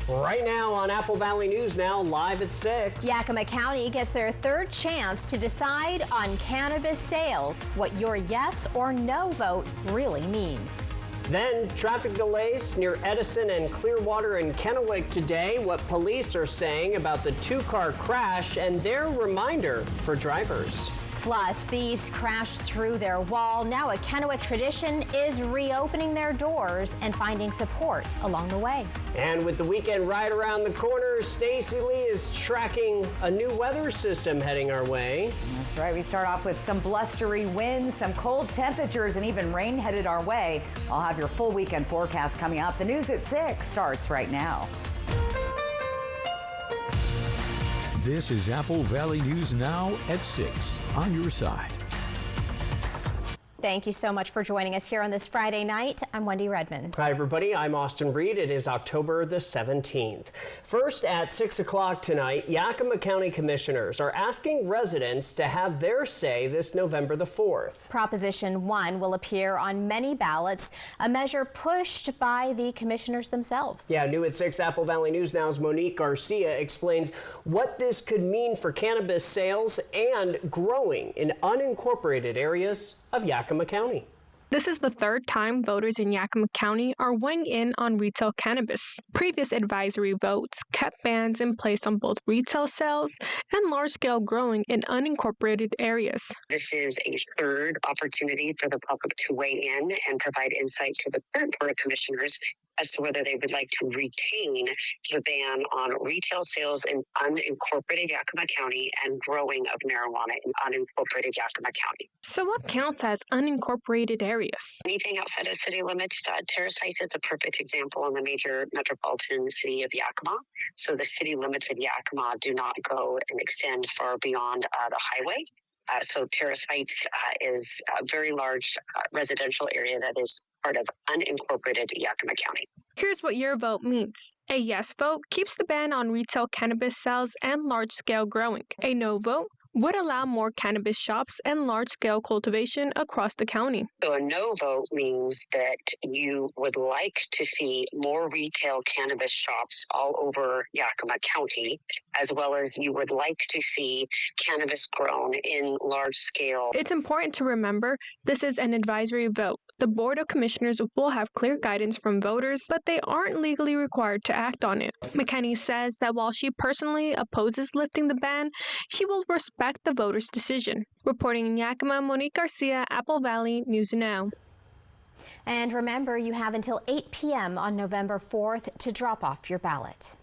Right now on Apple Valley News Now, live at 6. Yakima County gets their third chance to decide on cannabis sales, what your yes or no vote really means. Then traffic delays near Edison and Clearwater and Kennewick today, what police are saying about the two-car crash and their reminder for drivers. Plus, thieves crashed through their wall. Now a Kennewick tradition is reopening their doors and finding support along the way. And with the weekend right around the corner, Stacy Lee is tracking a new weather system heading our way. That's right. We start off with some blustery winds, some cold temperatures, and even rain headed our way. I'll have your full weekend forecast coming up. The news at 6 starts right now. This is Apple Valley News Now at 6 on your side. Thank you so much for joining us here on this Friday night. I'm Wendy Redmond. Hi, everybody. I'm Austin Reed. It is October the 17th. First at 6 o'clock tonight, Yakima County Commissioners are asking residents to have their say this November the 4th. Proposition 1 will appear on many ballots, a measure pushed by the commissioners themselves. Yeah, new at 6, Apple Valley News Now's Monique Garcia explains what this could mean for cannabis sales and growing in unincorporated areas of Yakima County. This is the third time voters in Yakima County are weighing in on retail cannabis. Previous advisory votes kept bans in place on both retail sales and large-scale growing in unincorporated areas. This is a third opportunity for the public to weigh in and provide insight to the current Board of Commissioners as to whether they would like to retain the ban on retail sales in unincorporated Yakima County and growing of marijuana in unincorporated Yakima County. So what counts as unincorporated areas? Anything outside of city limits, Terrace Heights is a perfect example in the major metropolitan city of Yakima. So the city limits of Yakima do not go and extend far beyond the highway. So Terrace Heights is a very large residential area that is part of unincorporated Yakima County. Here's what your vote means. A yes vote keeps the ban on retail cannabis sales and large-scale growing. A no vote would allow more cannabis shops and large-scale cultivation across the county. So a no vote means that you would like to see more retail cannabis shops all over Yakima County, as well as you would like to see cannabis grown in large scale. It's important to remember this is an advisory vote. The Board of Commissioners will have clear guidance from voters, but they aren't legally required to act on it. McKenney says that while she personally opposes lifting the ban, she will respect the voters' decision. Reporting in Yakima, Monique Garcia, Apple Valley News Now. And remember, you have until 8 p.m. on November 4th to drop off your ballot.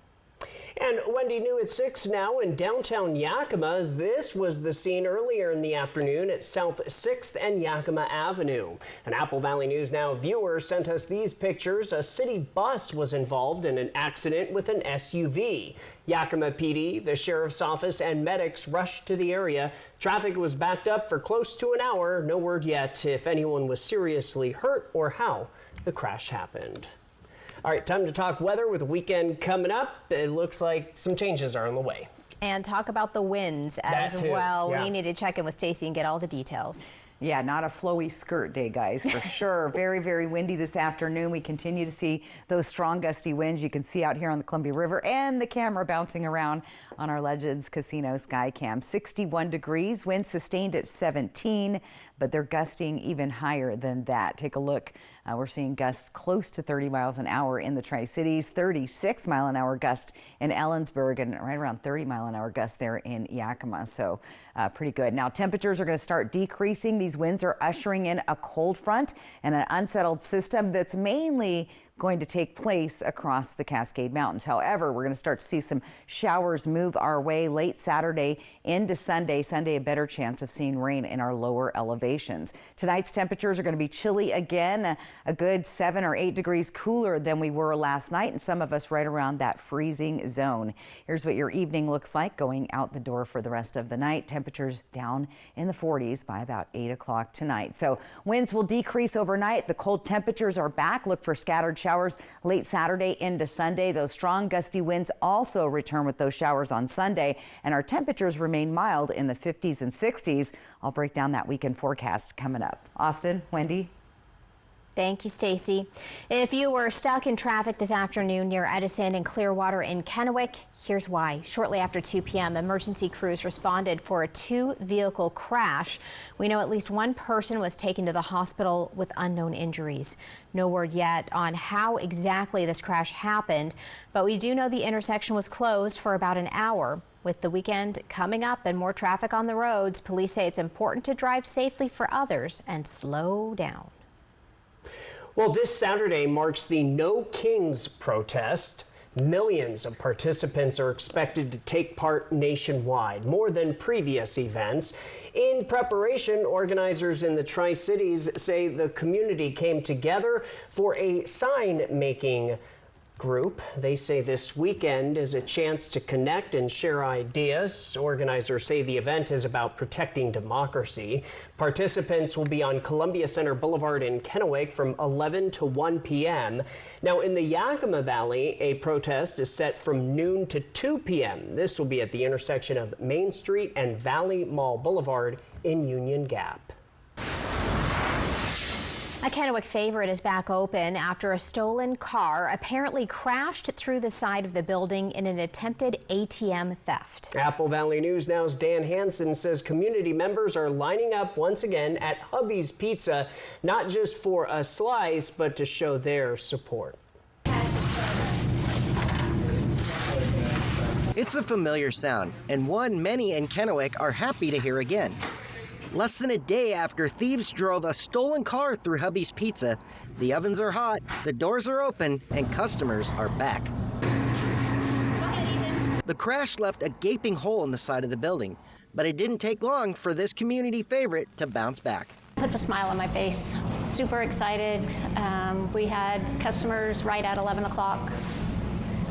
And Wendy, new at 6 now in downtown Yakima, as this was the scene earlier in the afternoon at South 6th and Yakima Avenue. An Apple Valley News Now viewer sent us these pictures. A city bus was involved in an accident with an SUV. Yakima PD, the sheriff's office, and medics rushed to the area. Traffic was backed up for close to an hour. No word yet if anyone was seriously hurt or how the crash happened. All right, time to talk weather with the weekend coming up. It looks like some changes are on the way. And talk about the winds as well. Yeah. We need to check in with Stacy and get all the details. Yeah, not a flowy skirt day, guys, for sure. Very, very windy this afternoon. We continue to see those strong gusty winds you can see out here on the Columbia River, and the camera bouncing around on our Legends Casino Skycam. 61 degrees, winds sustained at 17, but they're gusting even higher than that. Take a look. We're seeing gusts close to 30 miles an hour in the Tri-Cities, 36 mile an hour gust in Ellensburg, and right around 30 mile an hour gust there in Yakima. So pretty good. Now temperatures are going to start decreasing. These winds are ushering in a cold front and an unsettled system that's mainly going to take place across the Cascade Mountains. However, we're going to start to see some showers move our way late Saturday into Sunday. Sunday, a better chance of seeing rain in our lower elevations. Tonight's temperatures are going to be chilly again, a good 7 or 8 degrees cooler than we were last night, and some of us right around that freezing zone. Here's what your evening looks like going out the door for the rest of the night. Temperatures down in the 40s by about 8 o'clock tonight. So winds will decrease overnight. The cold temperatures are back. Look for scattered showers late Saturday into Sunday. Those strong gusty winds also return with those showers on Sunday, and our temperatures remain mild in the 50s and 60s. I'll break down that weekend forecast coming up. Austin, Wendy. Thank you, Stacy. If you were stuck in traffic this afternoon near Edison and Clearwater in Kennewick, here's why. Shortly after 2 p.m., emergency crews responded for a 2-vehicle crash. We know at least one person was taken to the hospital with unknown injuries. No word yet on how exactly this crash happened, but we do know the intersection was closed for about an hour. With the weekend coming up and more traffic on the roads, police say it's important to drive safely for others and slow down. Well, this Saturday marks the No Kings protest. Millions of participants are expected to take part nationwide, more than previous events. In preparation, organizers in the Tri-Cities say the community came together for a sign-making group. They say this weekend is a chance to connect and share ideas. Organizers say the event is about protecting democracy. Participants will be on Columbia Center Boulevard in Kennewick from 11 to 1 p.m. Now, in the Yakima Valley, a protest is set from noon to 2 p.m. This will be at the intersection of Main Street and Valley Mall Boulevard in Union Gap. A Kennewick favorite is back open after a stolen car apparently crashed through the side of the building in an attempted ATM theft. Apple Valley News Now's Dan Hansen says community members are lining up once again at Hubby's Pizza, not just for a slice, but to show their support. It's a familiar sound, and one many in Kennewick are happy to hear again. Less than a day after thieves drove a stolen car through Hubby's Pizza, the ovens are hot, the doors are open, and customers are back. The crash left a gaping hole in the side of the building, but it didn't take long for this community favorite to bounce back. Puts a smile on my face. Super excited. We had customers right at 11 o'clock.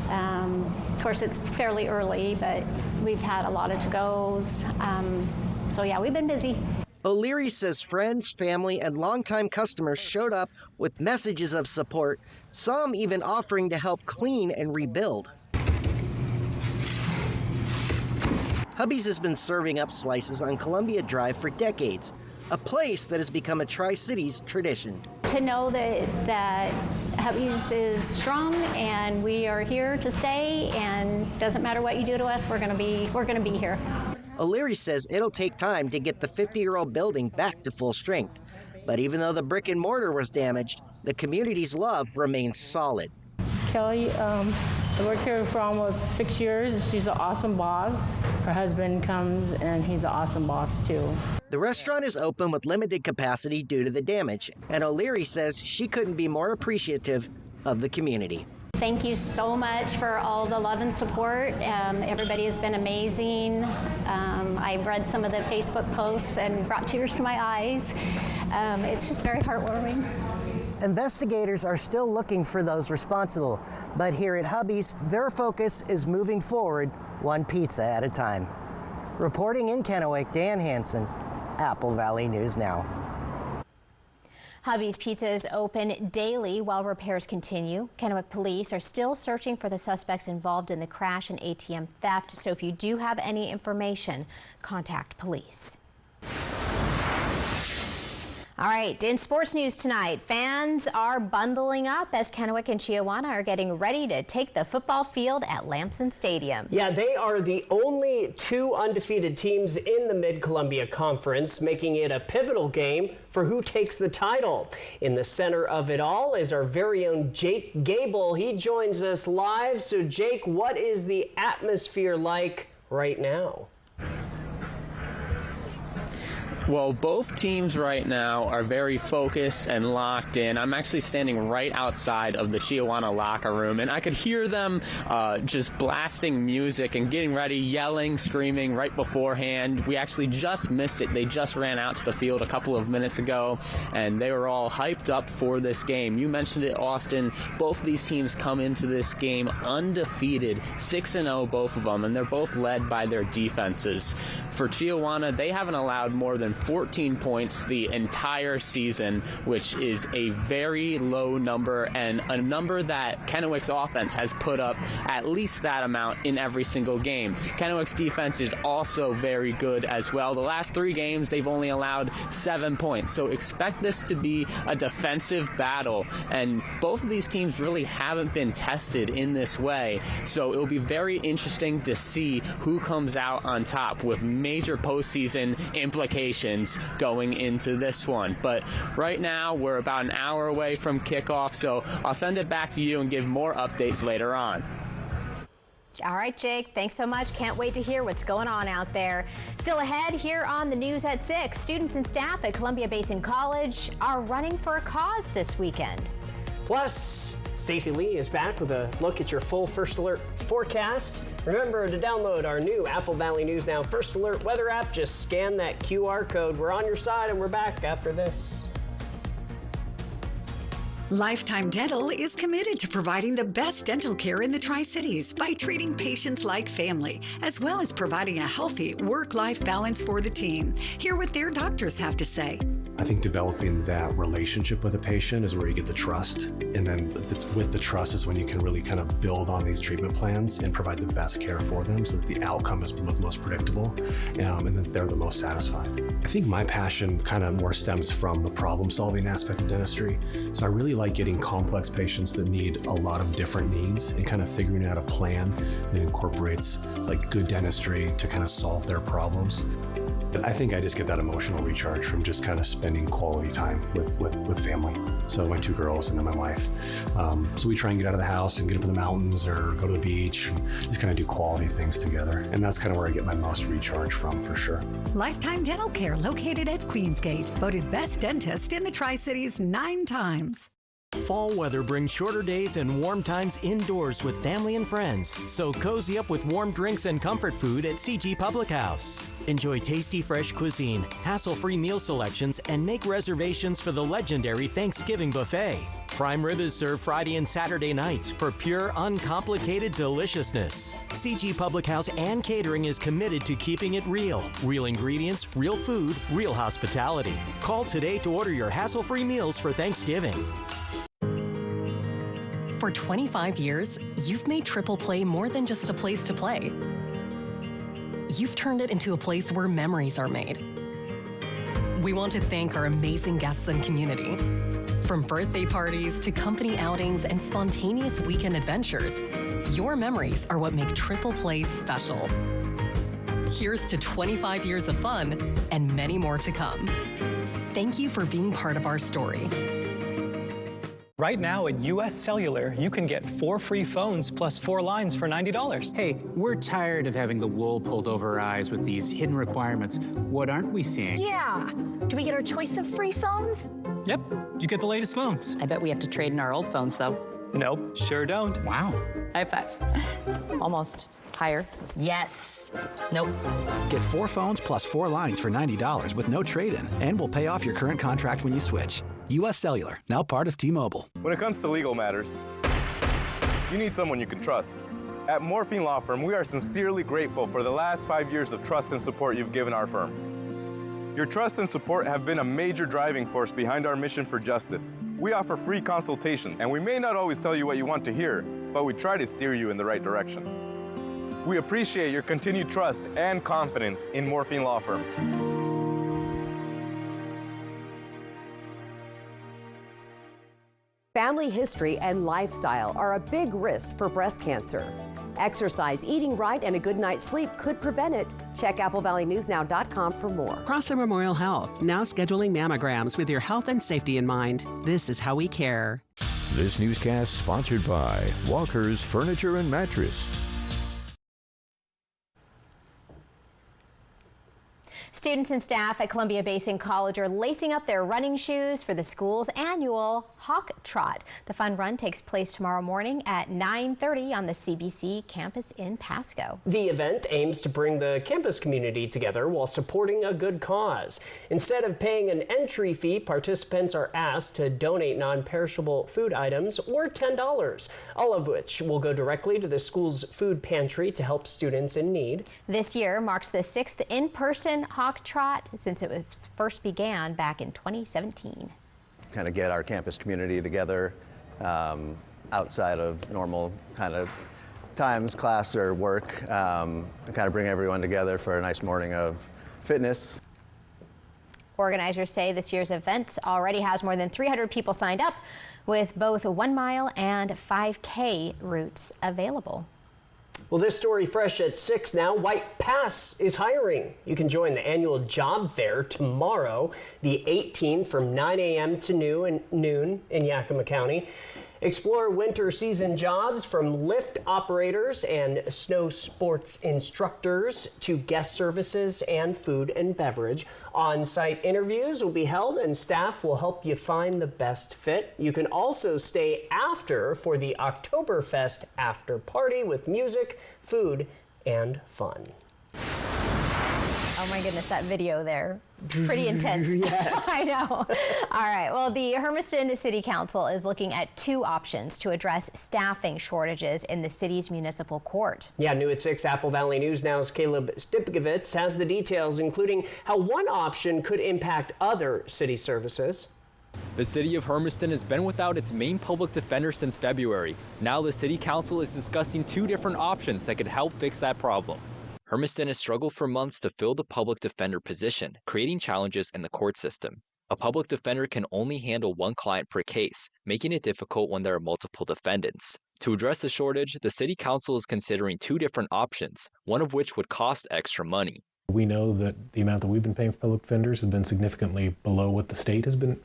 Of course, it's fairly early, but we've had a lot of to-goes. So yeah, we've been busy. O'Leary says friends, family, and longtime customers showed up with messages of support, some even offering to help clean and rebuild. Hubby's has been serving up slices on Columbia Drive for decades, a place that has become a Tri-Cities tradition. To know that Hubby's is strong and we are here to stay, and doesn't matter what you do to us, we're gonna be here. O'Leary says it'll take time to get the 50-year-old building back to full strength. But even though the brick and mortar was damaged, the community's love remains solid. Kelly, I worked here for almost 6 years. She's an awesome boss. Her husband comes and he's an awesome boss too. The restaurant is open with limited capacity due to the damage, and O'Leary says she couldn't be more appreciative of the community. Thank you so much for all the love and support. Everybody has been amazing. I've read some of the Facebook posts and brought tears to my eyes. It's just very heartwarming. Investigators are still looking for those responsible, but here at Hubby's, their focus is moving forward one pizza at a time. Reporting in Kennewick, Dan Hansen, Apple Valley News Now. Hubby's Pizza is open daily while repairs continue. Kennewick police are still searching for the suspects involved in the crash and ATM theft, so if you do have any information, contact police. All right, in sports news tonight, fans are bundling up as Kennewick and Chiawana are getting ready to take the football field at Lamson Stadium. Yeah, they are the only 2 undefeated teams in the Mid-Columbia Conference, making it a pivotal game for who takes the title. In the center of it all is our very own Jake Gable. He joins us live. So Jake, what is the atmosphere like right now? Well, both teams right now are very focused and locked in. I'm actually standing right outside of the Chiawana locker room, and I could hear them just blasting music and getting ready, yelling, screaming right beforehand. We actually just missed it. They just ran out to the field a couple of minutes ago, and they were all hyped up for this game. You mentioned it, Austin. Both of these teams come into this game undefeated, 6-0 both of them, and they're both led by their defenses. For Chiawana, they haven't allowed more than 14 points the entire season, which is a very low number and a number that Kennewick's offense has put up at least that amount in every single game. Kennewick's defense is also very good as well. The last 3 games, they've only allowed 7 points. So expect this to be a defensive battle. And both of these teams really haven't been tested in this way. So it'll be very interesting to see who comes out on top with major postseason implications going into this one. But right now, we're about an hour away from kickoff. So I'll send it back to you and give more updates later on. All right, Jake, thanks so much. Can't wait to hear what's going on out there. Still ahead here on the news at 6, students and staff at Columbia Basin College are running for a cause this weekend. Plus, Stacey Lee is back with a look at your full First Alert forecast. Remember to download our new Apple Valley News Now First Alert weather app. Just scan that QR code. We're on your side, and we're back after this. Lifetime Dental is committed to providing the best dental care in the Tri-Cities by treating patients like family, as well as providing a healthy work-life balance for the team. Hear what their doctors have to say. I think developing that relationship with a patient is where you get the trust. And then with the trust is when you can really kind of build on these treatment plans and provide the best care for them so that the outcome is most predictable and that they're the most satisfied. I think my passion kind of more stems from the problem-solving aspect of dentistry. So I really like getting complex patients that need a lot of different needs and kind of figuring out a plan that incorporates like good dentistry to kind of solve their problems. But I think I just get that emotional recharge from just kind of spending quality time with family. So my 2 girls and then my wife. So we try and get out of the house and get up in the mountains or go to the beach and just kind of do quality things together. And that's kind of where I get my most recharge from, for sure. Lifetime Dental Care, located at Queensgate, voted best dentist in the Tri-Cities 9 times. Fall weather brings shorter days and warm times indoors with family and friends. So cozy up with warm drinks and comfort food at CG Public House. Enjoy tasty, fresh cuisine, hassle-free meal selections, and make reservations for the legendary Thanksgiving buffet. Prime rib is served Friday and Saturday nights for pure, uncomplicated deliciousness. CG Public House and Catering is committed to keeping it real. Real ingredients, real food, real hospitality. Call today to order your hassle-free meals for Thanksgiving. For 25 years, you've made Triple Play more than just a place to play. You've turned it into a place where memories are made. We want to thank our amazing guests and community. From birthday parties to company outings and spontaneous weekend adventures, your memories are what make Triple Play special. Here's to 25 years of fun and many more to come. Thank you for being part of our story. Right now at US Cellular, you can get 4 free phones plus 4 lines for $90. Hey, we're tired of having the wool pulled over our eyes with these hidden requirements. What aren't we seeing? Yeah. Do we get our choice of free phones? Yep, you get the latest phones. I bet we have to trade in our old phones, though. Nope, sure don't. Wow. High five. Almost. Higher. Yes. Nope. Get 4 phones plus 4 lines for $90 with no trade-in, and we'll pay off your current contract when you switch. US Cellular, now part of T-Mobile. When it comes to legal matters, you need someone you can trust. At Morphine Law Firm, we are sincerely grateful for the last 5 years of trust and support you've given our firm. Your trust and support have been a major driving force behind our mission for justice. We offer free consultations, and we may not always tell you what you want to hear, but we try to steer you in the right direction. We appreciate your continued trust and confidence in Morphine Law Firm. Family history and lifestyle are a big risk for breast cancer. Exercise, eating right, and a good night's sleep could prevent it. Check AppleValleyNewsNow.com for more. Prosser Memorial Health, now scheduling mammograms with your health and safety in mind. This is how we care. This newscast sponsored by Walker's Furniture and Mattress. Students and staff at Columbia Basin College are lacing up their running shoes for the school's annual Hawk Trot. The fun run takes place tomorrow morning at 9:30 on the CBC campus in Pasco. The event aims to bring the campus community together while supporting a good cause. Instead of paying an entry fee, participants are asked to donate non-perishable food items or $10, all of which will go directly to the school's food pantry to help students in need. This year marks the 6th in-person Hawk Chalk Trot since it was first began back in 2017. Kind of get our campus community together outside of normal kind of times, class or work, and kind of bring everyone together for a nice morning of fitness. Organizers say this year's event already has more than 300 people signed up, with both 1 mile and 5K routes available. Well, this story fresh at 6 now. White Pass is hiring. You can join the annual job fair tomorrow, the 18th, from 9 a.m. to noon in Yakima County. Explore winter season jobs from lift operators and snow sports instructors to guest services and food and beverage. On-site interviews will be held and staff will help you find the best fit. You can also stay after for the Oktoberfest after party with music, food, and fun. Oh my goodness, that video there. Pretty intense. Yes. I know. All right. Well, the Hermiston City Council is looking at 2 options to address staffing shortages in the city's municipal court. Yeah, new at 6, Apple Valley News Now's Caleb Stipkovitz has the details, including how one option could impact other city services. The city of Hermiston has been without its main public defender since February. Now the city council is discussing 2 different options that could help fix that problem. Hermiston has struggled for months to fill the public defender position, creating challenges in the court system. A public defender can only handle 1 client per case, making it difficult when there are multiple defendants. To address the shortage, the city council is considering 2 different options, one of which would cost extra money. We know that the amount that we've been paying for public defenders has been significantly below what the state has been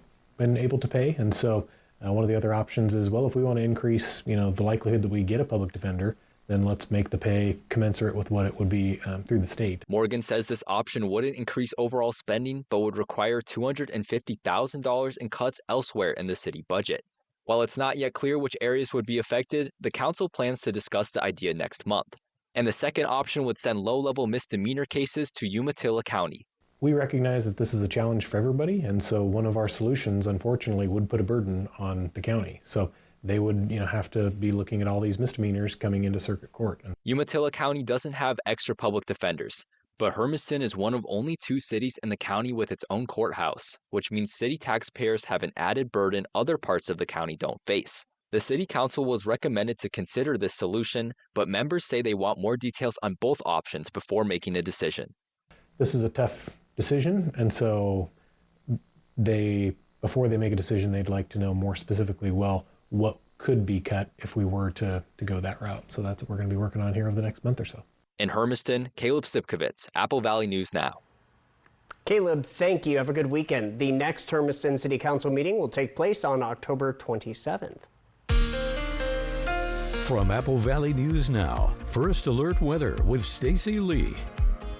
able to pay, and so one of the other options is, well, if we want to increase, the likelihood that we get a public defender, then let's make the pay commensurate with what it would be through the state. Morgan says this option wouldn't increase overall spending, but would require $250,000 in cuts elsewhere in the city budget. While it's not yet clear which areas would be affected, the council plans to discuss the idea next month. And the second option would send low-level misdemeanor cases to Umatilla County. We recognize that this is a challenge for everybody, and so one of our solutions, unfortunately, would put a burden on the county. So they would, have to be looking at all these misdemeanors coming into circuit court. Umatilla County doesn't have extra public defenders, but Hermiston is one of only 2 cities in the county with its own courthouse, which means city taxpayers have an added burden other parts of the county don't face. The city council was recommended to consider this solution, but members say they want more details on both options before making a decision. This is a tough decision, and so before they make a decision, they'd like to know more specifically, what could be cut if we were to go that route. So that's what we're going to be working on here over the next month or so. In Hermiston, Caleb Stipkovitz, Apple Valley News Now. Caleb, thank you. Have a good weekend. The next Hermiston City Council meeting will take place on October 27th. From Apple Valley News Now, First Alert Weather with Stacy Lee.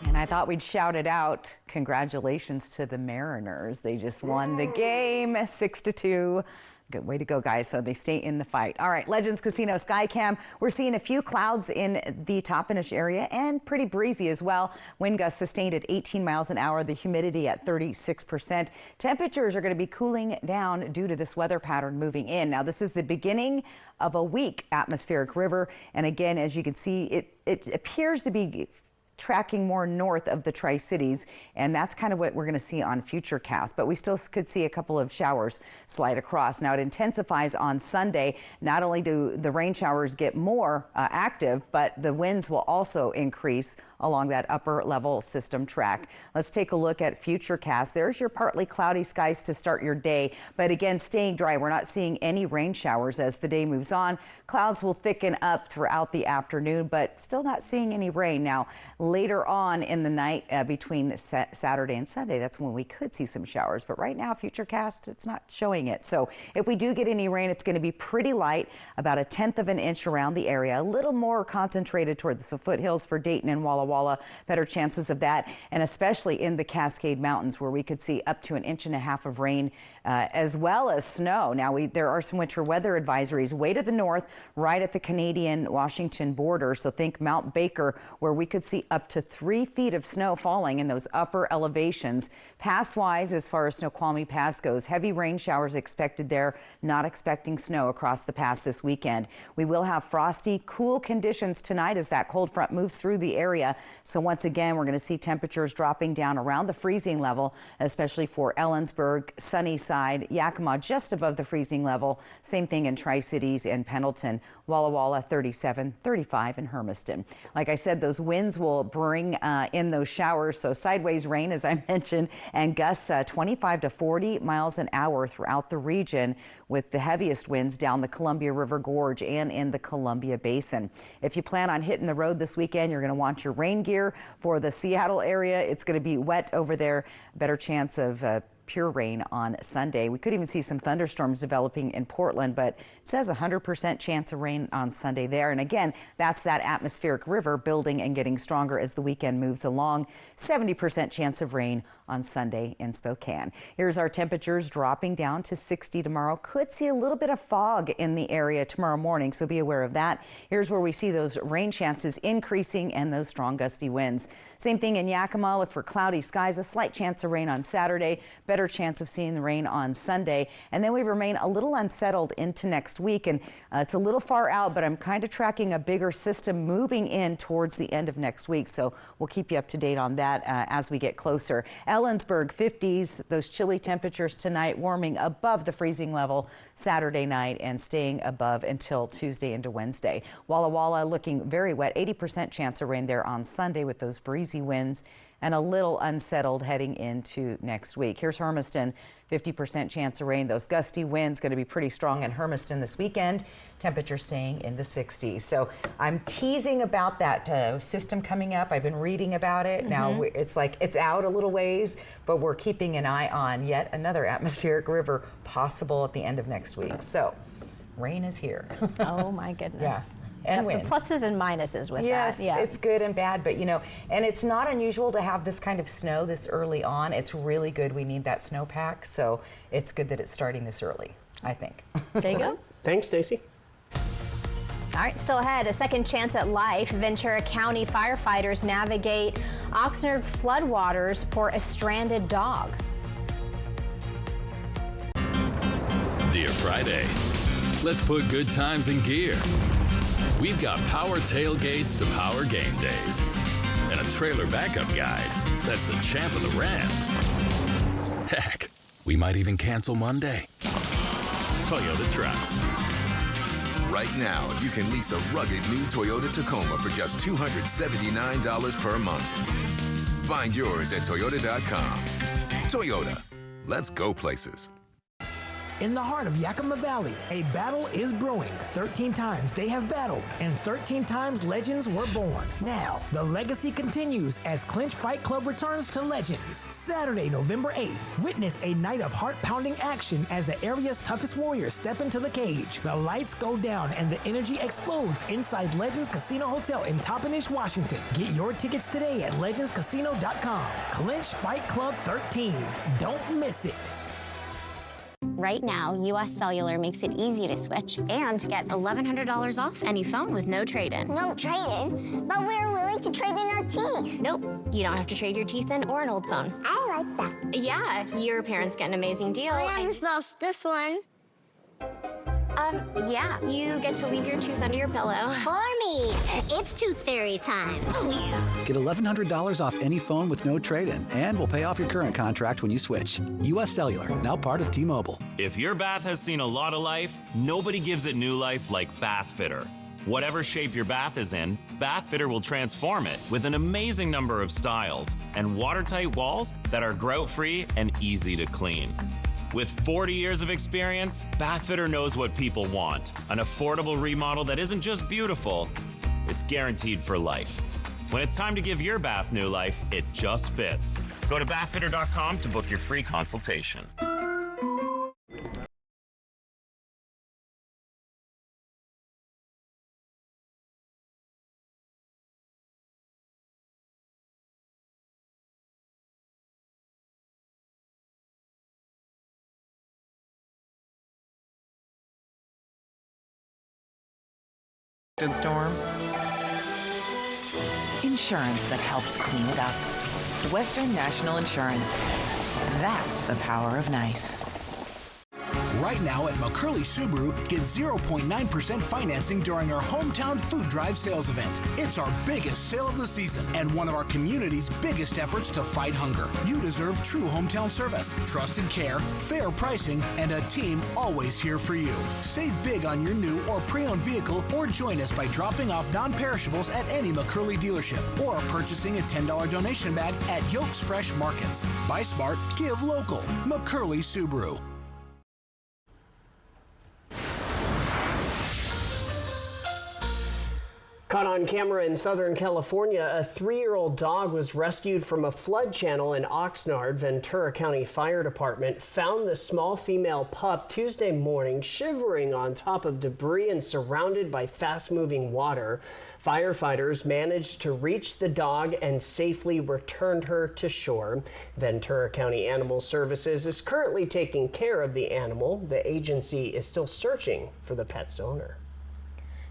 And I thought we'd shout it out. Congratulations to the Mariners. They just won the game 6-2. Good way to go, guys. So they stay in the fight. All right, Legends Casino Skycam. We're seeing a few clouds in the Toppenish area and pretty breezy as well. Wind gusts sustained at 18 miles an hour. The humidity at 36%. Temperatures are going to be cooling down due to this weather pattern moving in. Now, this is the beginning of a weak atmospheric river. And again, as you can see, it appears to be tracking more north of the Tri-Cities, and that's kind of what we're going to see on Futurecast. But we still could see a couple of showers slide across. Now, it intensifies on Sunday. Not only do the rain showers get more active, but the winds will also increase along that upper level system track. Let's take a look at Futurecast. There's your partly cloudy skies to start your day, but again, staying dry. We're not seeing any rain showers as the day moves on. Clouds will thicken up throughout the afternoon, but still not seeing any rain. Now, later on in the night between Saturday and Sunday, that's when we could see some showers. But right now, Futurecast, it's not showing it. So if we do get any rain, it's going to be pretty light, about 1/10 of an inch around the area, a little more concentrated towards the foothills for Dayton and Walla Walla. Better chances of that, and especially in the Cascade Mountains, where we could see up to 1.5 inches of rain as well as snow. Now, there are some winter weather advisories way to the north, right at the Canadian-Washington border. So think Mount Baker, where we could see up up to 3 feet of snow falling in those upper elevations. Pass-wise, as far as Snoqualmie Pass goes, heavy rain showers expected there, not expecting snow across the pass this weekend. We will have frosty, cool conditions tonight as that cold front moves through the area. So once again, we're going to see temperatures dropping down around the freezing level, especially for Ellensburg, Sunnyside, Yakima just above the freezing level. Same thing in Tri-Cities and Pendleton. Walla Walla 37, 35 in Hermiston. Like I said, those winds will bring in those showers, so sideways rain, as I mentioned, and gusts 25 to 40 miles an hour throughout the region, with the heaviest winds down the Columbia River Gorge and in the Columbia Basin. If you plan on hitting the road this weekend, you're going to want your rain gear. For the Seattle area, it's going to be wet over there. Better chance of pure rain on Sunday. We could even see some thunderstorms developing in Portland, but it says 100% chance of rain on Sunday there. And again, that's that atmospheric river building and getting stronger as the weekend moves along. 70% chance of rain on Sunday in Spokane. Here's our temperatures dropping down to 60 tomorrow. Could see a little bit of fog in the area tomorrow morning, so be aware of that. Here's where we see those rain chances increasing and those strong gusty winds. Same thing in Yakima. Look for cloudy skies, a slight chance of rain on Saturday, better chance of seeing the rain on Sunday. And then we remain a little unsettled into next week. And it's a little far out, but I'm kind of tracking a bigger system moving in towards the end of next week. So we'll keep you up to date on that as we get closer. Ellensburg 50s, those chilly temperatures tonight, warming above the freezing level Saturday night and staying above until Tuesday into Wednesday. Walla Walla looking very wet, 80% chance of rain there on Sunday with those breezy winds, and a little unsettled heading into next week. Here's Hermiston, 50% chance of rain. Those gusty winds going to be pretty strong in Hermiston this weekend. Temperature staying in the 60s. So I'm teasing about that system coming up. I've been reading about it. Now it's like it's out a little ways, but we're keeping an eye on yet another atmospheric river possible at the end of next week. So rain is here. Oh my goodness. Yeah. And the pluses and minuses with yes, that. Yeah, it's good and bad, but you know, and it's not unusual to have this kind of snow this early on. It's really good. We need that snowpack, so it's good that it's starting this early, I think. There you go. Thanks, Stacy. All right, still ahead, a second chance at life. Ventura County firefighters navigate Oxnard floodwaters for a stranded dog. Dear Friday, let's put good times in gear. We've got power tailgates to power game days and a trailer backup guide that's the champ of the ramp. Heck, we might even cancel Monday. Toyota trucks. Right now, you can lease a rugged new Toyota Tacoma for just $279 per month. Find yours at Toyota.com. Toyota, let's go places. In the heart of Yakima Valley, a battle is brewing. 13 times they have battled, and 13 times legends were born. Now, the legacy continues as Clinch Fight Club returns to Legends. Saturday, November 8th, witness a night of heart-pounding action as the area's toughest warriors step into the cage. The lights go down and the energy explodes inside Legends Casino Hotel in Toppenish, Washington. Get your tickets today at legendscasino.com. Clinch Fight Club 13. Don't miss it. Right now, U.S. Cellular makes it easy to switch and to get $1,100 off any phone with no trade-in. No trade-in? But we're willing to trade in our teeth. Nope, you don't have to trade your teeth in or an old phone. I like that. Yeah, your parents get an amazing deal. I almost lost this one. Yeah, you get to leave your tooth under your pillow. For me, it's Tooth Fairy time. Get $1,100 off any phone with no trade-in, and we'll pay off your current contract when you switch. U.S. Cellular, now part of T-Mobile. If your bath has seen a lot of life, nobody gives it new life like Bath Fitter. Whatever shape your bath is in, Bath Fitter will transform it with an amazing number of styles and watertight walls that are grout-free and easy to clean. With 40 years of experience, Bath Fitter knows what people want. An affordable remodel that isn't just beautiful, it's guaranteed for life. When it's time to give your bath new life, it just fits. Go to bathfitter.com to book your free consultation. Storm. Insurance that helps clean it up. Western National Insurance. That's the power of nice. Right now at McCurley Subaru, get 0.9% financing during our Hometown Food Drive sales event. It's our biggest sale of the season and one of our community's biggest efforts to fight hunger. You deserve true hometown service, trusted care, fair pricing, and a team always here for you. Save big on your new or pre-owned vehicle or join us by dropping off non-perishables at any McCurley dealership or purchasing a $10 donation bag at Yolks Fresh Markets. Buy smart, give local. McCurley Subaru. Caught on camera in Southern California, a 3-year-old dog was rescued from a flood channel in Oxnard. Ventura County Fire Department found the small female pup Tuesday morning shivering on top of debris and surrounded by fast-moving water. Firefighters managed to reach the dog and safely returned her to shore. Ventura County Animal Services is currently taking care of the animal. The agency is still searching for the pet's owner.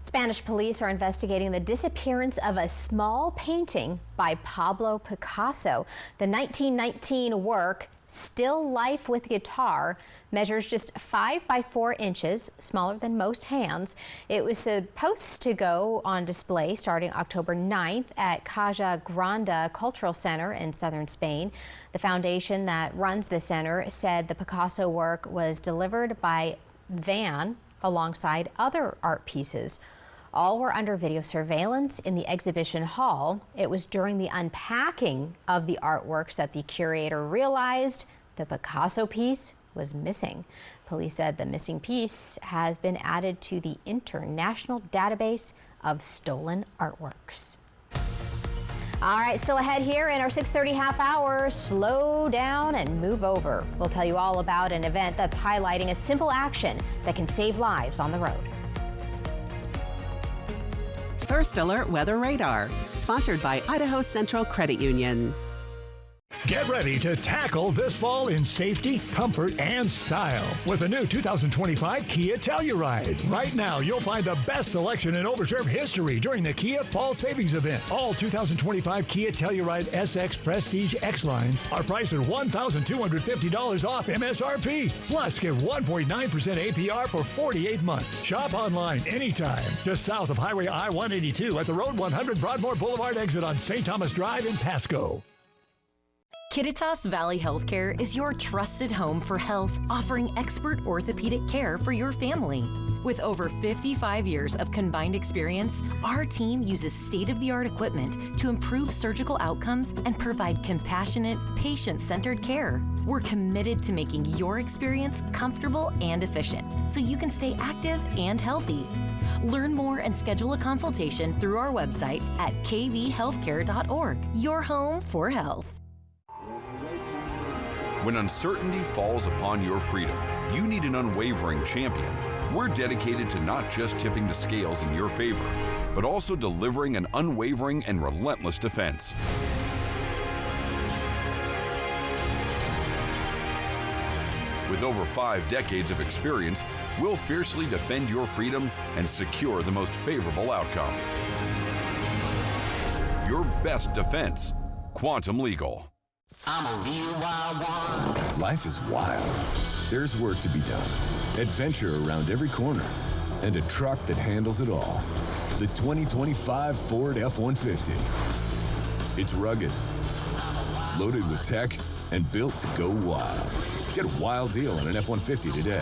Spanish police are investigating the disappearance of a small painting by Pablo Picasso. The 1919 work, Still Life with Guitar, measures just 5 by 4 inches, smaller than most hands. It was supposed to go on display starting October 9th at Caja Grande Cultural Center in southern Spain. The foundation that runs the center said the Picasso work was delivered by van alongside other art pieces. All were under video surveillance in the exhibition hall. It was during the unpacking of the artworks that the curator realized the Picasso piece was missing. Police said the missing piece has been added to the international database of stolen artworks. All right, still ahead here in our 6:30 half hour, slow down and move over. We'll tell you all about an event that's highlighting a simple action that can save lives on the road. First Alert Weather Radar, sponsored by Idaho Central Credit Union. Get ready to tackle this fall in safety, comfort, and style with a new 2025 Kia Telluride. Right now, you'll find the best selection in Overserve history during the Kia Fall Savings Event. All 2025 Kia Telluride SX Prestige X lines are priced at $1,250 off MSRP. Plus, get 1.9% APR for 48 months. Shop online anytime. Just south of Highway I-182 at the Road 100 Broadmoor Boulevard exit on St. Thomas Drive in Pasco. Kittitas Valley Healthcare is your trusted home for health, offering expert orthopedic care for your family. With over 55 years of combined experience, our team uses state-of-the-art equipment to improve surgical outcomes and provide compassionate, patient-centered care. We're committed to making your experience comfortable and efficient, so you can stay active and healthy. Learn more and schedule a consultation through our website at kvhealthcare.org. Your home for health. When uncertainty falls upon your freedom, you need an unwavering champion. We're dedicated to not just tipping the scales in your favor, but also delivering an unwavering and relentless defense. With over 5 decades of experience, we'll fiercely defend your freedom and secure the most favorable outcome. Your best defense, Quantum Legal. I'm a real wild one. Life is wild. There's work to be done, adventure around every corner, and a truck that handles it all. The 2025 Ford F-150. It's rugged, loaded with tech, and built to go wild. Get a wild deal on an F-150 today.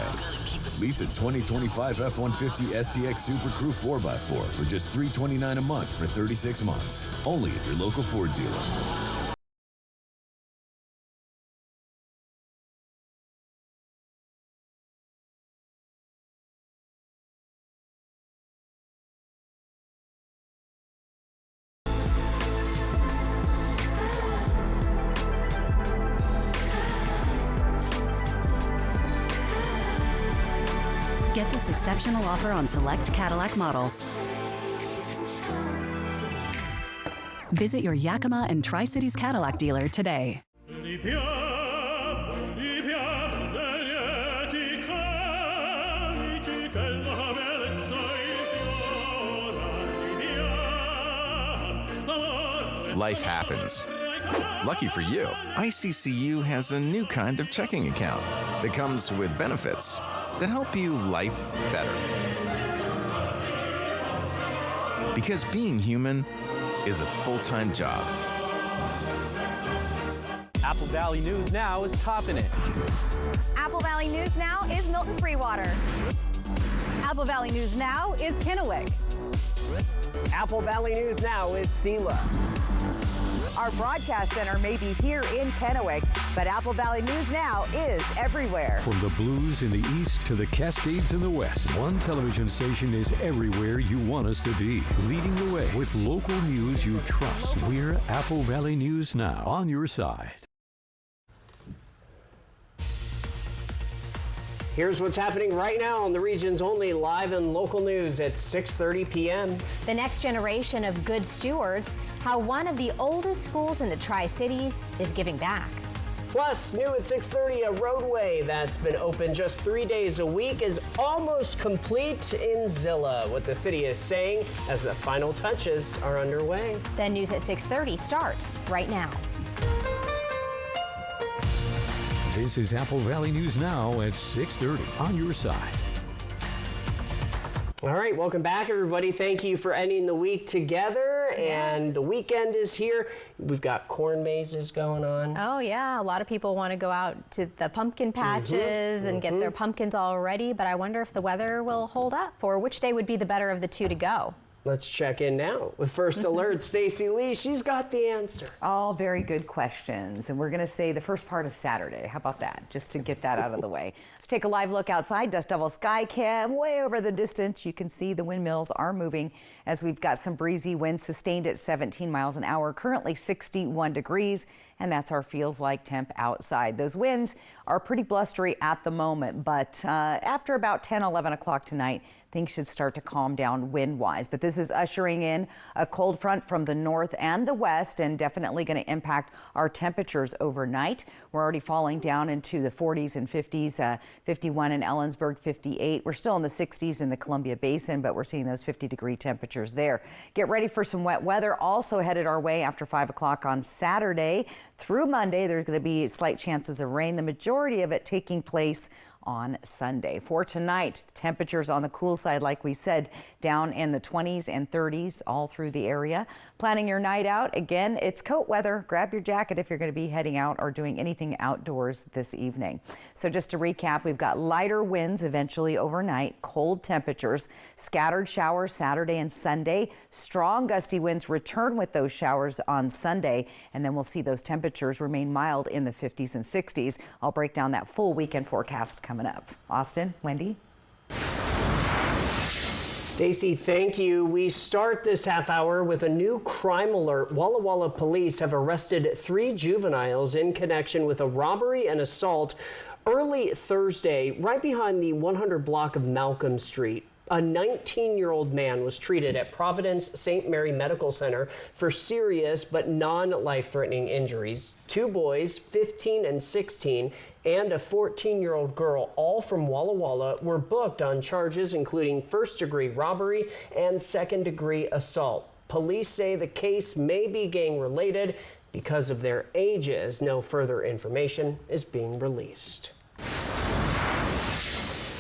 Lease a 2025 F-150 STX Super Crew 4x4 for just $329 a month for 36 months. Only at your local Ford dealer. Get this exceptional offer on select Cadillac models. Visit your Yakima and Tri-Cities Cadillac dealer today. Life happens. Lucky for you, ICCU has a new kind of checking account that comes with benefits that help you life better. Because being human is a full-time job. Apple Valley News Now is topping it. Apple Valley News Now is Milton Freewater. Apple Valley News Now is Kennewick. Apple Valley News Now is Selah. Our broadcast center may be here in Kennewick, but Apple Valley News Now is everywhere. From the Blues in the east to the Cascades in the west, one television station is everywhere you want us to be, leading the way with local news you trust. We're Apple Valley News Now, on your side. Here's what's happening right now on the region's only live and local news at 6:30 p.m. The next generation of good stewards, how one of the oldest schools in the Tri-Cities is giving back. Plus, new at 6:30, a roadway that's been open just 3 days a week is almost complete in Zillah. What the city is saying as the final touches are underway. Then news at 6:30 starts right now. This is Apple Valley News Now at 6:30, on your side. All right, welcome back, everybody. Thank you for ending the week together, and the weekend is here. We've got corn mazes going on. Oh, yeah. A lot of people want to go out to the pumpkin patches and get their pumpkins all ready, but I wonder if the weather will hold up, or which day would be the better of the two to go. Let's check in now with First Alert. Stacey Lee, she's got the answer. All very good questions. And we're going to say the first part of Saturday. How about that? Just to get that out of the way. Let's take a live look outside. Dust Devil Sky Cam way over the distance. You can see the windmills are moving as we've got some breezy winds sustained at 17 miles an hour. Currently 61 degrees. And that's our feels like temp outside. Those winds are pretty blustery at the moment, but after about 10, 11 o'clock tonight, things should start to calm down wind-wise. But this is ushering in a cold front from the north and the west, and definitely going to impact our temperatures overnight. We're already falling down into the 40s and 50s, 51 in Ellensburg, 58. We're still in the 60s in the Columbia Basin, but we're seeing those 50-degree temperatures there. Get ready for some wet weather also headed our way after 5 o'clock on Saturday. Through Monday, there's going to be slight chances of rain, the majority of it taking place on Sunday. For tonight, temperatures on the cool side, like we said, down in the 20s and 30s all through the area. Planning your night out, again, it's coat weather. Grab your jacket if you're going to be heading out or doing anything outdoors this evening. So just to recap, we've got lighter winds eventually overnight, cold temperatures, scattered showers Saturday and Sunday. Strong gusty winds return with those showers on Sunday, and then we'll see those temperatures remain mild in the 50s and 60s. I'll break down that full weekend forecast coming up. Austin, Wendy. Stacey, thank you. We start this half hour with a new crime alert. Walla Walla police have arrested 3 juveniles in connection with a robbery and assault early Thursday, right behind the 100 block of Malcolm Street. A 19-year-old man was treated at Providence St. Mary Medical Center for serious but non-life-threatening injuries. 2 boys, 15 and 16, and a 14-year-old girl, all from Walla Walla, were booked on charges including first-degree robbery and second-degree assault. Police say the case may be gang-related because of their ages. No further information is being released.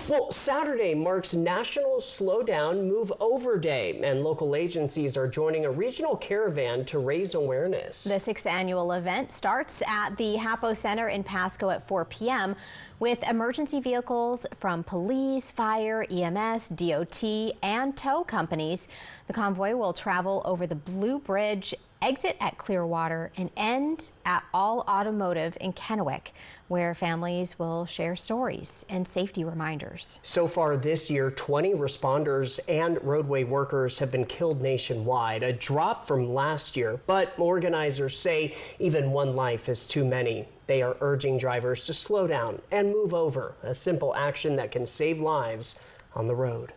Well, Saturday marks National Slow Down, Move Over Day, and local agencies are joining a regional caravan to raise awareness. The 6th annual event starts at the Hapo Center in Pasco at 4 p.m. with emergency vehicles from police, fire, EMS, DOT, and tow companies. The convoy will travel over the Blue Bridge, exit at Clearwater, and end at All Automotive in Kennewick, where families will share stories and safety reminders. So far this year, 20 responders and roadway workers have been killed nationwide, a drop from last year, but organizers say even one life is too many. They are urging drivers to slow down and move over, a simple action that can save lives on the road.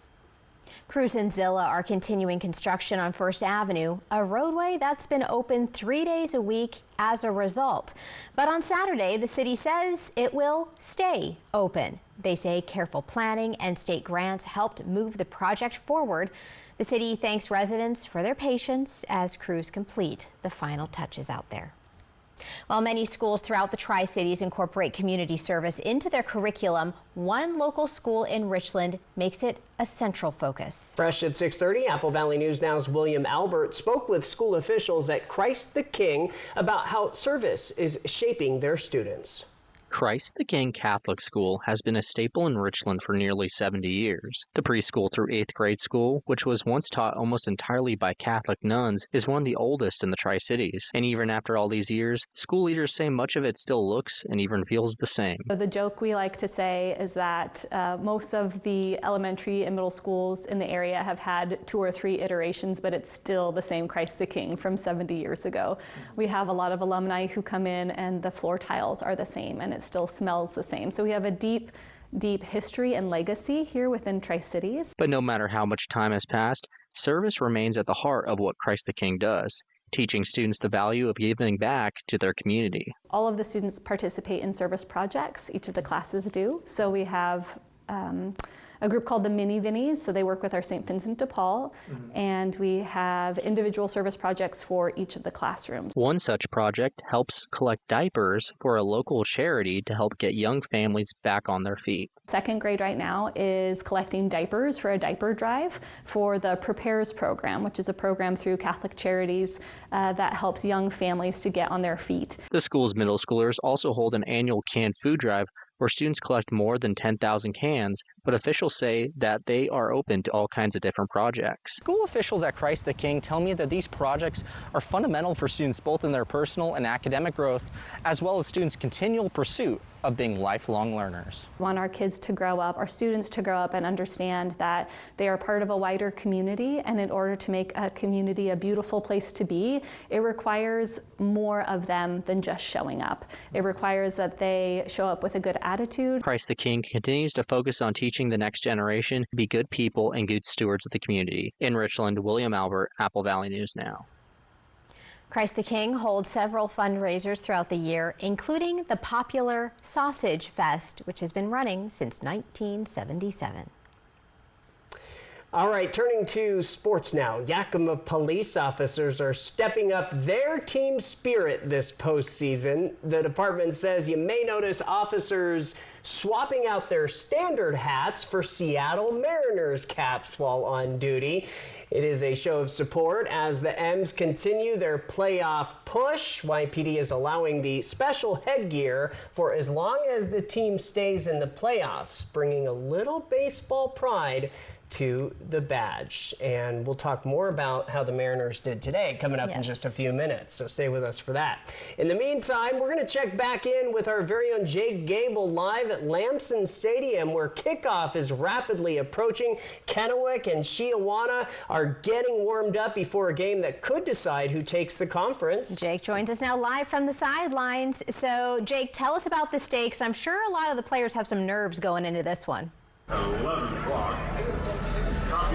Crews in Zillah are continuing construction on First Avenue, a roadway that's been open 3 days a week as a result. But on Saturday, the city says it will stay open. They say careful planning and state grants helped move the project forward. The city thanks residents for their patience as crews complete the final touches out there. While many schools throughout the Tri-Cities incorporate community service into their curriculum, one local school in Richland makes it a central focus. Fresh at 6:30, Apple Valley News Now's William Albert spoke with school officials at Christ the King about how service is shaping their students. Christ the King Catholic School has been a staple in Richland for nearly 70 years. The preschool through 8th grade school, which was once taught almost entirely by Catholic nuns, is one of the oldest in the Tri-Cities. And even after all these years, school leaders say much of it still looks and even feels the same. The joke we like to say is that most of the elementary and middle schools in the area have had 2 or 3 iterations, but it's still the same Christ the King from 70 years ago. We have a lot of alumni who come in and the floor tiles are the same and it still smells the same. So we have a deep history and legacy here within Tri-Cities. But no matter how much time has passed, service remains at the heart of what Christ the King does, teaching students the value of giving back to their community. All of the students participate in service projects. Each of the classes do. So we have a group called the Mini Vinnies, so they work with our St. Vincent de Paul, and we have individual service projects for each of the classrooms. One such project helps collect diapers for a local charity to help get young families back on their feet. 2nd grade right now is collecting diapers for a diaper drive for the Prepares program, which is a program through Catholic Charities that helps young families to get on their feet. The school's middle schoolers also hold an annual canned food drive where students collect more than 10,000 cans, but officials say that they are open to all kinds of different projects. School officials at Christ the King tell me that these projects are fundamental for students both in their personal and academic growth, as well as students' continual pursuit of being lifelong learners. We want our kids to grow up, our students to grow up and understand that they are part of a wider community, and in order to make a community a beautiful place to be, it requires more of them than just showing up. It requires that they show up with a good attitude. Christ the King continues to focus on teaching the next generation to be good people and good stewards of the community. In Richland, William Albert, Apple Valley News Now. Christ the King holds several fundraisers throughout the year, including the popular Sausage Fest, which has been running since 1977. All right, turning to sports now. Yakima police officers are stepping up their team spirit this postseason. The department says you may notice officers swapping out their standard hats for Seattle Mariners caps while on duty. It is a show of support as the M's continue their playoff push. YPD is allowing the special headgear for as long as the team stays in the playoffs, bringing a little baseball pride to the badge. And we'll talk more about how the Mariners did today coming up in just a few minutes, so stay with us for that. In the meantime, we're going to check back in with our very own Jake Gable live at Lamson Stadium, where kickoff is rapidly approaching. Kennewick and Chiawana are getting warmed up before a game that could decide who takes the conference. Jake joins us now live from the sidelines. So Jake, tell us about the stakes. I'm sure a lot of the players have some nerves going into this one. 11 o'clock.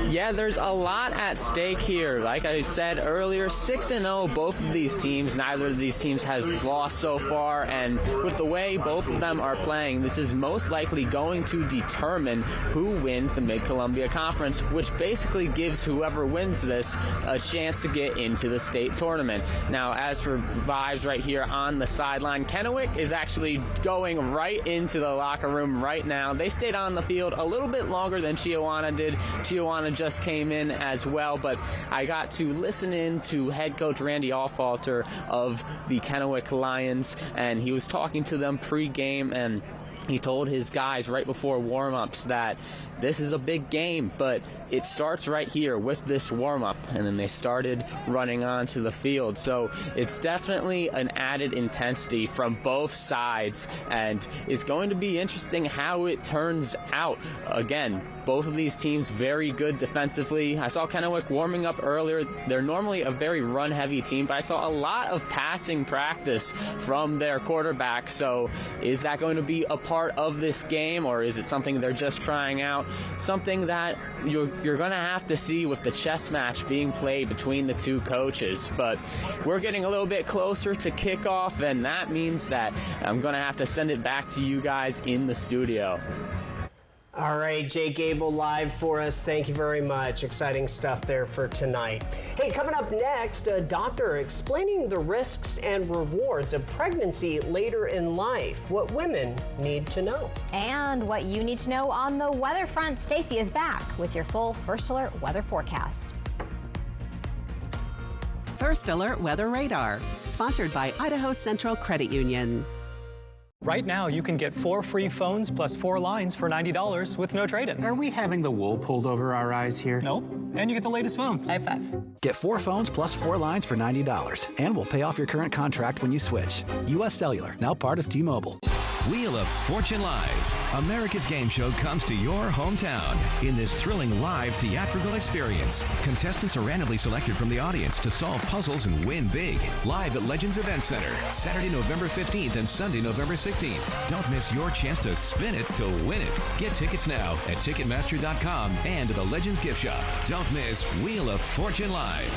Yeah, there's a lot at stake here. Like I said earlier, 6-0, both of these teams. Neither of these teams has lost so far, and with the way both of them are playing, this is most likely going to determine who wins the Mid-Columbia Conference, which basically gives whoever wins this a chance to get into the state tournament. Now, as for vibes right here on the sideline, Kennewick is actually going right into the locker room right now. They stayed on the field a little bit longer than Chiawana did. Chiawana just came in as well, but I got to listen in to head coach Randy Allfalter of the Kennewick Lions, and he was talking to them pre-game, and he told his guys right before warm-ups that this is a big game, but it starts right here with this warm-up, and then they started running onto the field. So it's definitely an added intensity from both sides, and it's going to be interesting how it turns out. Again, both of these teams very good defensively. I saw Kennewick warming up earlier. They're normally a very run-heavy team, but I saw a lot of passing practice from their quarterback. So is that going to be a part of this game, or is it something they're just trying out? Something that you're going to have to see with the chess match being played between the two coaches. But we're getting a little bit closer to kickoff, and that means that I'm going to have to send it back to you guys in the studio. All right, Jay Gable live for us. Thank you very much. Exciting stuff there for tonight. Hey, coming up next, a doctor explaining the risks and rewards of pregnancy later in life, what women need to know. And what you need to know on the weather front. Stacy is back with your full First Alert weather forecast. First Alert Weather Radar, sponsored by Idaho Central Credit Union. Right now, you can get 4 free phones plus 4 lines for $90 with no trade-in. Are we having the wool pulled over our eyes here? No, and you get the latest phones. High five. Get 4 phones plus 4 lines for $90, and we'll pay off your current contract when you switch. U.S. Cellular, now part of T-Mobile. Wheel of Fortune Live, America's game show, comes to your hometown in this thrilling live theatrical experience. Contestants are randomly selected from the audience to solve puzzles and win big. Live at Legends Event Center, Saturday, November 15th and Sunday, November 16th. Don't miss your chance to spin it to win it. Get tickets now at Ticketmaster.com and at the Legends Gift Shop. Don't miss Wheel of Fortune Live.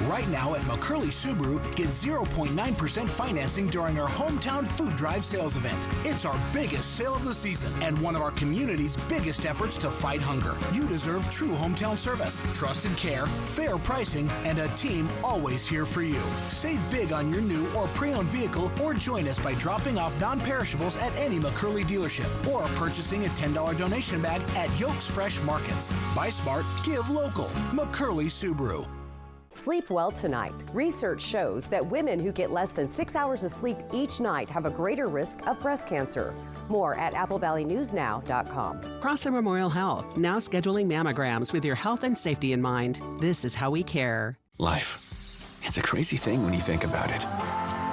Right now at McCurley Subaru, get 0.9% financing during our Hometown Food Drive sales event. It's our biggest sale of the season and one of our community's biggest efforts to fight hunger. You deserve true hometown service, trusted care, fair pricing, and a team always here for you. Save big on your new or pre-owned vehicle, or join us by dropping off non-perishables at any McCurley dealership or purchasing a $10 donation bag at Yolks Fresh Markets. Buy smart, give local. McCurley Subaru. Sleep well tonight. Research shows that women who get less than 6 hours of sleep each night have a greater risk of breast cancer. More at AppleValleyNewsNow.com. Prosser Memorial Health, now scheduling mammograms with your health and safety in mind. This is how we care. Life. It's a crazy thing when you think about it.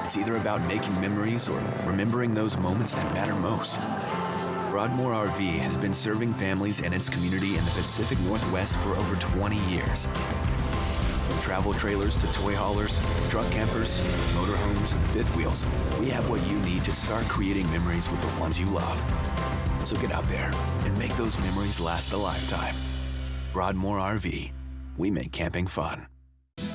It's either about making memories or remembering those moments that matter most. Broadmoor RV has been serving families and its community in the Pacific Northwest for over 20 years. From travel trailers to toy haulers, truck campers, motorhomes, and fifth wheels, we have what you need to start creating memories with the ones you love. So get out there and make those memories last a lifetime. Broadmoor RV. We make camping fun.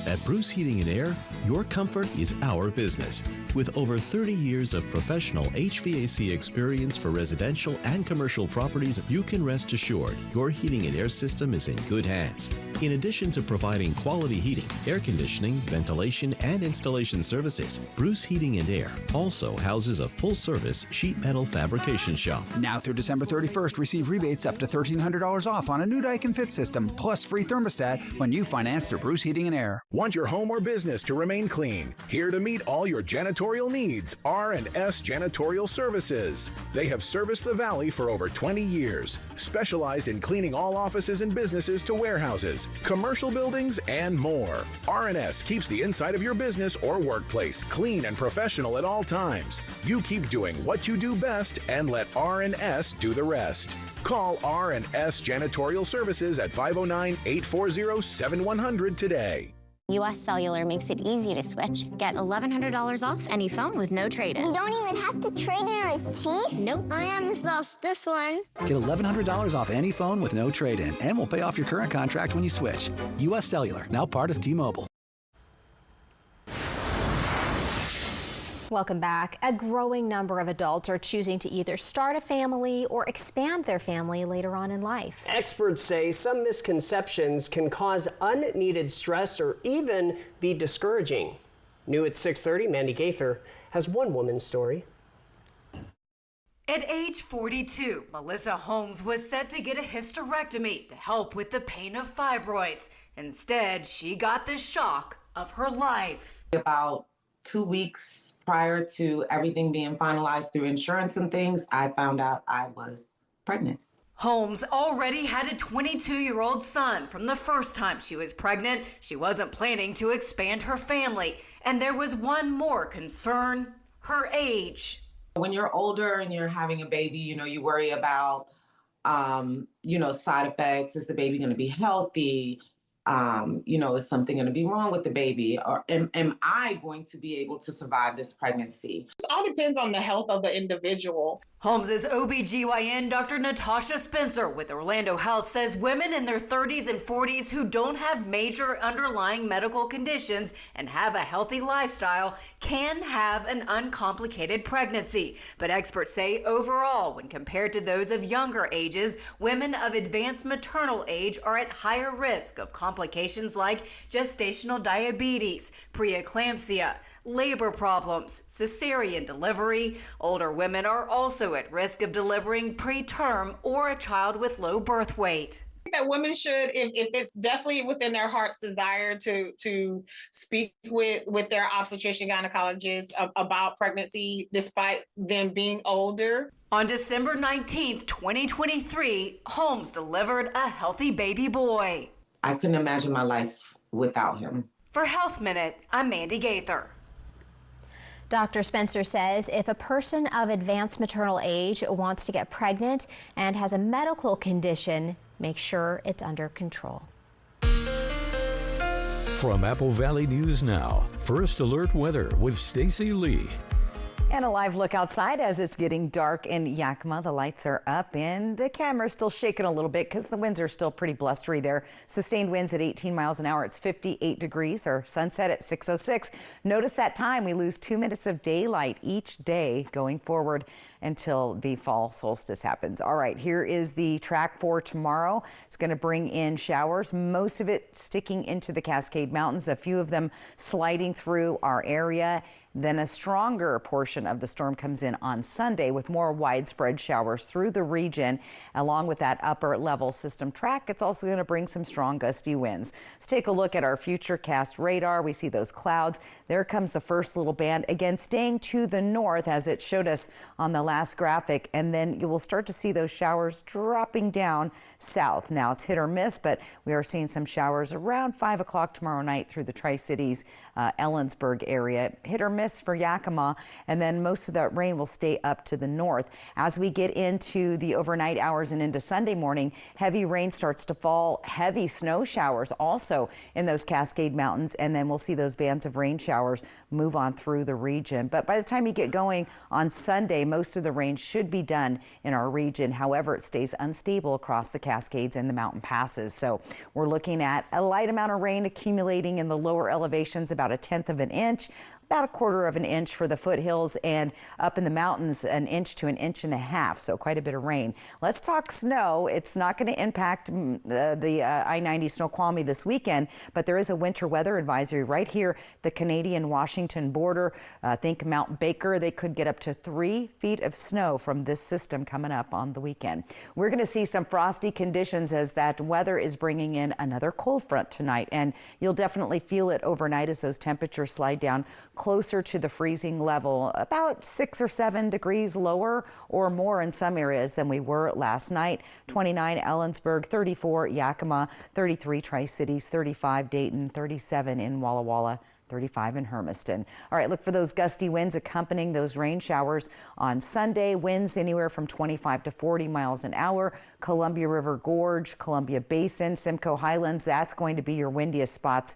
At Bruce Heating and Air, your comfort is our business. With over 30 years of professional HVAC experience for residential and commercial properties, you can rest assured your heating and air system is in good hands. In addition to providing quality heating, air conditioning, ventilation, and installation services, Bruce Heating and Air also houses a full-service sheet metal fabrication shop. Now through December 31st, receive rebates up to $1,300 off on a new Daikin Fit system, plus free thermostat when you finance through Bruce Heating and Air. Want your home or business to remain clean? Here to meet all your janitorial needs, R&S Janitorial Services. They have serviced the Valley for over 20 years, specialized in cleaning all offices and businesses to warehouses, commercial buildings, and more. R&S keeps the inside of your business or workplace clean and professional at all times. You keep doing what you do best and let R&S do the rest. Call R&S Janitorial Services at 509-840-7100 today. U.S. Cellular makes it easy to switch. Get $1,100 off any phone with no trade-in. We don't even have to trade in our teeth? Nope. I almost lost this one. Get $1,100 off any phone with no trade-in, and we'll pay off your current contract when you switch. U.S. Cellular, now part of T-Mobile. Welcome back. A growing number of adults are choosing to either start a family or expand their family later on in life. Experts say some misconceptions can cause unneeded stress or even be discouraging. New at 6:30, Mandy Gaither has one woman's story. At age 42, Melissa Holmes was set to get a hysterectomy to help with the pain of fibroids. Instead, she got the shock of her life. About 2 weeks prior to everything being finalized through insurance and things, I found out I was pregnant. Holmes already had a 22-year-old son from the first time she was pregnant. She wasn't planning to expand her family. And there was one more concern, her age. When you're older and you're having a baby, you worry about, side effects. Is the baby going to be healthy? Is something going to be wrong with the baby? Or am I going to be able to survive this pregnancy? It all depends on the health of the individual. Holmes' OBGYN Dr. Natasha Spencer with Orlando Health says women in their 30s and 40s who don't have major underlying medical conditions and have a healthy lifestyle can have an uncomplicated pregnancy. But experts say overall, when compared to those of younger ages, women of advanced maternal age are at higher risk of complications like gestational diabetes, preeclampsia, labor problems, cesarean delivery. Older women are also at risk of delivering preterm or a child with low birth weight. That women should, if it's definitely within their heart's desire to speak with their obstetrician gynecologist about pregnancy, despite them being older. On December 19th, 2023, Holmes delivered a healthy baby boy. I couldn't imagine my life without him. For Health Minute, I'm Mandy Gaither. Dr. Spencer says if a person of advanced maternal age wants to get pregnant and has a medical condition, make sure it's under control. From Apple Valley News Now, First Alert Weather with Stacy Lee. And a live look outside as it's getting dark in Yakima. The lights are up and the camera's still shaking a little bit because the winds are still pretty blustery there. Sustained winds at 18 miles an hour. It's 58 degrees. Our sunset at 6:06. Notice that time. We lose 2 minutes of daylight each day going forward until the fall solstice happens. All right, here is the track for tomorrow. It's going to bring in showers, most of it sticking into the Cascade Mountains, a few of them sliding through our area. Then a stronger portion of the storm comes in on Sunday with more widespread showers through the region. Along with that upper level system track, it's also going to bring some strong gusty winds. Let's take a look at our Futurecast radar. We see those clouds. There comes the first little band, again staying to the north as it showed us on the last graphic, and then you will start to see those showers dropping down south. Now it's hit or miss, but we are seeing some showers around 5 o'clock tomorrow night through the Tri-Cities, Ellensburg area. Hit or miss for Yakima, and then most of that rain will stay up to the north. As we get into the overnight hours and into Sunday morning, heavy rain starts to fall, heavy snow showers also in those Cascade Mountains, and then we'll see those bands of rain showers move on through the region. But by the time you get going on Sunday, most of the rain should be done in our region. However, it stays unstable across the Cascades and the mountain passes. So we're looking at a light amount of rain accumulating in the lower elevations, about 1/10 of an inch. About 1/4 of an inch for the foothills, and up in the mountains 1 inch to 1.5 inches, so quite a bit of rain. Let's talk snow. It's not going to impact the I-90 Snoqualmie this weekend, but there is a winter weather advisory right here, the Canadian-Washington border. Think Mount Baker. They could get up to 3 feet of snow from this system coming up on the weekend. We're going to see some frosty conditions as that weather is bringing in another cold front tonight, and you'll definitely feel it overnight as those temperatures slide down closer to the freezing level, about 6 or 7 degrees lower or more in some areas than we were last night. 29 Ellensburg, 34 Yakima, 33 Tri-Cities, 35 Dayton, 37 in Walla Walla, 35 in Hermiston. All right, look for those gusty winds accompanying those rain showers on Sunday. Winds anywhere from 25 to 40 miles an hour. Columbia River Gorge, Columbia Basin, Simcoe Highlands, that's going to be your windiest spots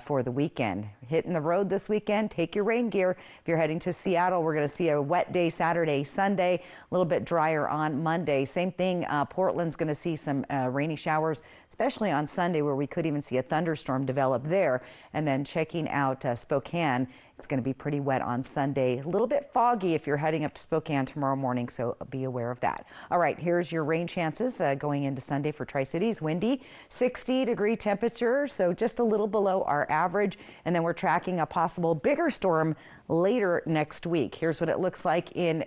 for the weekend. Hitting the road this weekend, take your rain gear. If you're heading to Seattle, we're going to see a wet day Saturday, Sunday, a little bit drier on Monday. Same thing, Portland's going to see some rainy showers, especially on Sunday, where we could even see a thunderstorm develop there. And then checking out Spokane, it's going to be pretty wet on Sunday. A little bit foggy if you're heading up to Spokane tomorrow morning, so be aware of that. All right, here's your rain chances going into Sunday for Tri-Cities. Windy, 60-degree temperature, so just a little below our average. And then we're tracking a possible bigger storm later next week. Here's what it looks like in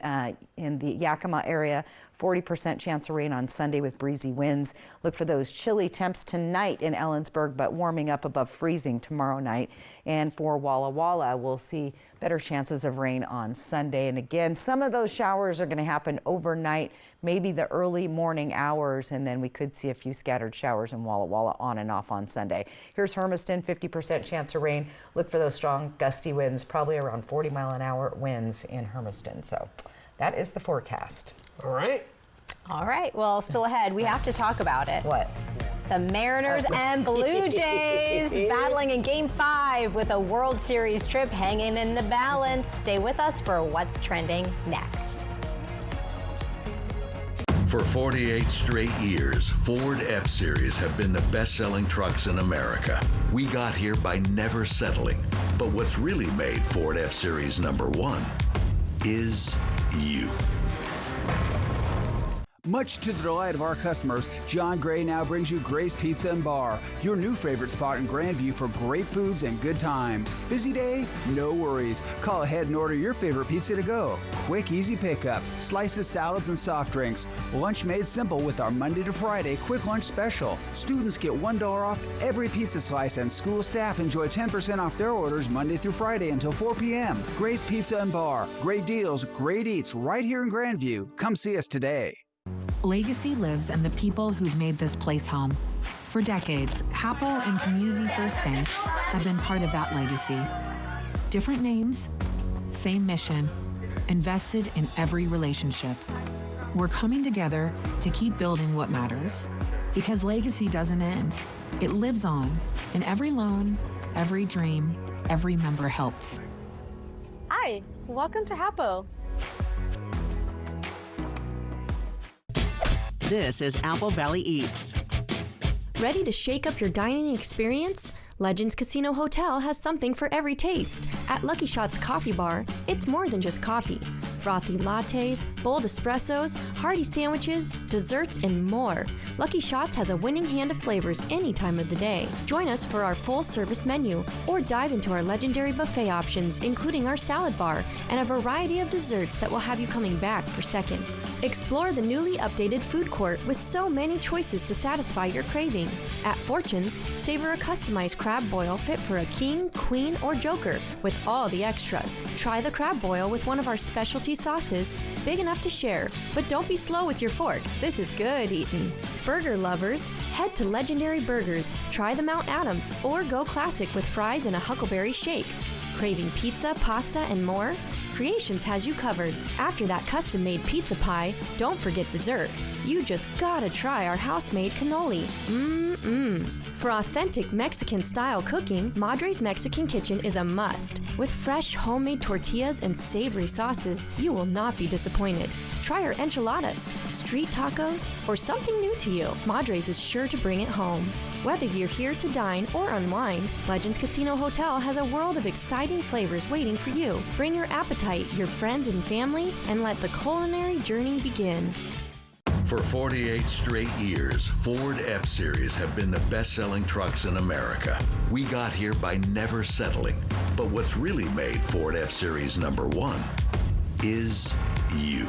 the Yakima area. 40% chance of rain on Sunday with breezy winds. Look for those chilly temps tonight in Ellensburg, but warming up above freezing tomorrow night. And for Walla Walla, we'll see better chances of rain on Sunday. And again, some of those showers are going to happen overnight, maybe the early morning hours, and then we could see a few scattered showers in Walla Walla on and off on Sunday. Here's Hermiston, 50% chance of rain. Look for those strong gusty winds, probably around 40-mile-an-hour winds in Hermiston. So that is the forecast. All right. All right. Well, still ahead. We have to talk about it. What? The Mariners and Blue Jays battling in Game 5 with a World Series trip hanging in the balance. Stay with us for what's trending next. For 48 straight years, Ford F-Series have been the best-selling trucks in America. We got here by never settling. But what's really made Ford F-Series #1 is you. Much to the delight of our customers, John Gray now brings you Gray's Pizza and Bar, your new favorite spot in Grandview for great foods and good times. Busy day? No worries. Call ahead and order your favorite pizza to go. Quick, easy pickup, slices, salads, and soft drinks. Lunch made simple with our Monday to Friday quick lunch special. Students get $1 off every pizza slice, and school staff enjoy 10% off their orders Monday through Friday until 4 p.m. Gray's Pizza and Bar. Great deals, great eats right here in Grandview. Come see us today. Legacy lives in the people who've made this place home. For decades, Happel and Community First Bank have been part of that legacy. Different names, same mission, invested in every relationship. We're coming together to keep building what matters. Because legacy doesn't end. It lives on in every loan, every dream, every member helped. Hi, welcome to Happel. This is Apple Valley Eats. Ready to shake up your dining experience? Legends Casino Hotel has something for every taste. At Lucky Shots Coffee Bar, it's more than just coffee. Frothy lattes, bold espressos, hearty sandwiches, desserts, and more. Lucky Shots has a winning hand of flavors any time of the day. Join us for our full-service menu, or dive into our legendary buffet options, including our salad bar and a variety of desserts that will have you coming back for seconds. Explore the newly updated food court with so many choices to satisfy your craving. At Fortune's, savor a customized crab boil fit for a king, queen, or joker with all the extras. Try the crab boil with one of our specialty sauces, big enough to share, but don't be slow with your fork. This is good eating. Burger lovers, head to Legendary Burgers, try the Mount Adams, or go classic with fries and a Huckleberry shake. Craving pizza, pasta, and more? Creations has you covered. After that custom-made pizza pie, don't forget dessert. You just gotta try our house-made cannoli. For authentic Mexican-style cooking, Madre's Mexican Kitchen is a must. With fresh homemade tortillas and savory sauces, you will not be disappointed. Try our enchiladas, street tacos, or something new to you. Madre's is sure to bring it home. Whether you're here to dine or unwind, Legends Casino Hotel has a world of exciting flavors waiting for you. Bring your appetite, your friends and family, and let the culinary journey begin. For 48 straight years, Ford F-Series have been the best-selling trucks in America. We got here by never settling. But what's really made Ford F-Series #1 is you.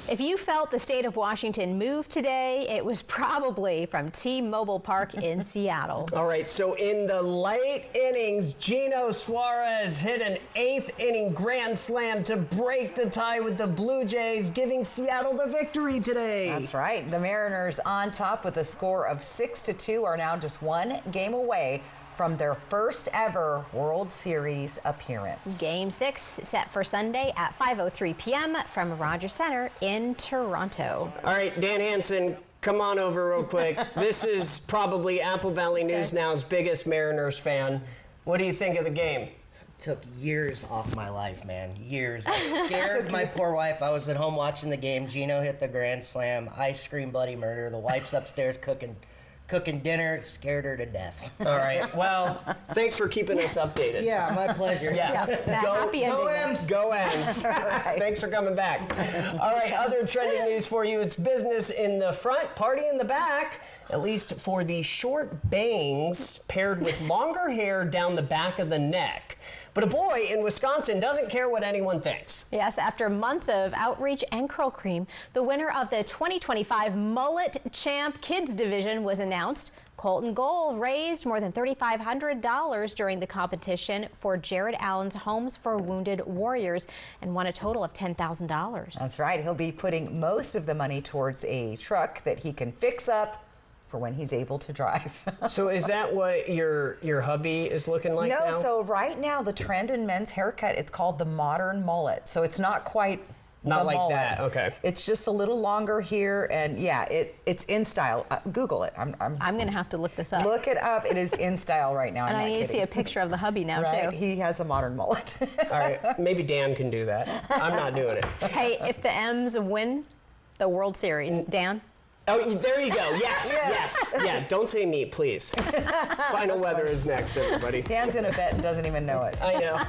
If you felt the state of Washington move today, it was probably from T-Mobile Park in Seattle. All right, so in the late innings, Gino Suarez hit an 8th inning grand slam to break the tie with the Blue Jays, giving Seattle the victory today. That's right. The Mariners on top with a score of 6-2 are now just one game away from their first ever World Series appearance. Game 6 set for Sunday at 5:03 p.m. from Rogers Center in Toronto. All right, Dan Hansen, come on over real quick. This is probably Apple Valley News Now's biggest Mariners fan. What do you think of the game? Took years off my life, man. Years. I scared my poor wife. I was at home watching the game. Gino hit the grand slam. I screamed bloody murder. The wife's upstairs cooking dinner, scared her to death. All right. Well, thanks for keeping us updated. Yeah, my pleasure. Go M's. Go M's. Right. Thanks for coming back. All right, other trending news for you. It's business in the front, party in the back, at least for the short bangs paired with longer hair down the back of the neck. But a boy in Wisconsin doesn't care what anyone thinks. Yes, after months of outreach and curl cream, the winner of the 2025 Mullet Champ Kids Division was announced. Colton Gold raised more than $3,500 during the competition for Jared Allen's Homes for Wounded Warriors and won a total of $10,000. That's right. He'll be putting most of the money towards a truck that he can fix up for when he's able to drive. So is that what your hubby is looking like now? No, so right now the trend in men's haircut, it's called the modern mullet. So it's not quite Not the like mullet. that. Okay. It's just a little longer here, and yeah, it's in style. Google it. I'm going to have to look this up. Look it up. It is in style right now. And I need to see a picture of the hubby now, right? too. He has a modern mullet. All right, maybe Dan can do that. I'm not doing it. Hey, if the M's win the World Series, Dan? Oh, there you go. Yes, yes. Yeah, don't say me, please. Final weather is next, everybody. Dan's in a bet and doesn't even know it. I know.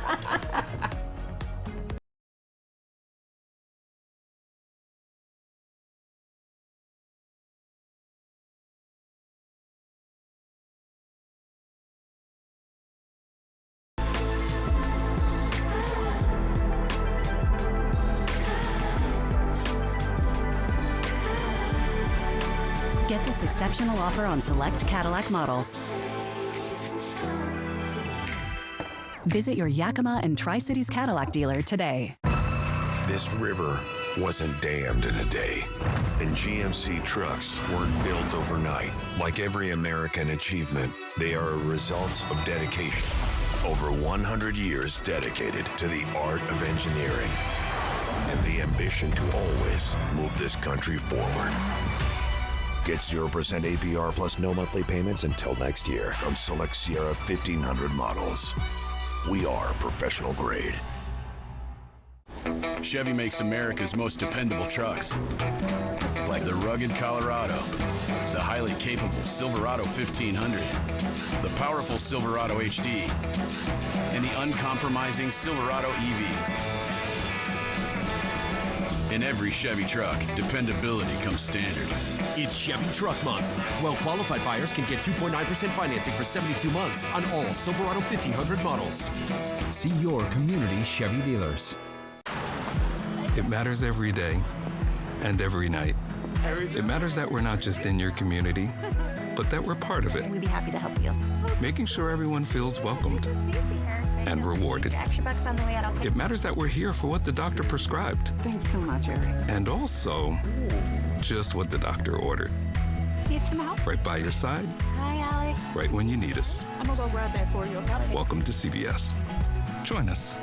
Get this exceptional offer on select Cadillac models. Visit your Yakima and Tri-Cities Cadillac dealer today. This river wasn't dammed in a day, and GMC trucks weren't built overnight. Like every American achievement, they are a result of dedication. Over 100 years dedicated to the art of engineering and the ambition to always move this country forward. Get 0% APR plus no monthly payments until next year on select Sierra 1500 models. We are professional grade. Chevy makes America's most dependable trucks, like the rugged Colorado, the highly capable Silverado 1500, the powerful Silverado HD, and the uncompromising Silverado EV. In every Chevy truck, dependability comes standard. It's Chevy Truck Month. Well-qualified buyers can get 2.9% financing for 72 months on all Silverado 1500 models. See your community Chevy dealers. It matters every day and every night. It matters that we're not just in your community, but that we're part of it. We'd be happy to help you. Making sure everyone feels welcomed and rewarded. It matters that we're here for what the doctor prescribed. Thanks so much, Eric. And also, just what the doctor ordered. Need some help? Right by your side, Hi, Alex. right when you need us. I'm gonna go grab that for you. Welcome to CVS. Join us.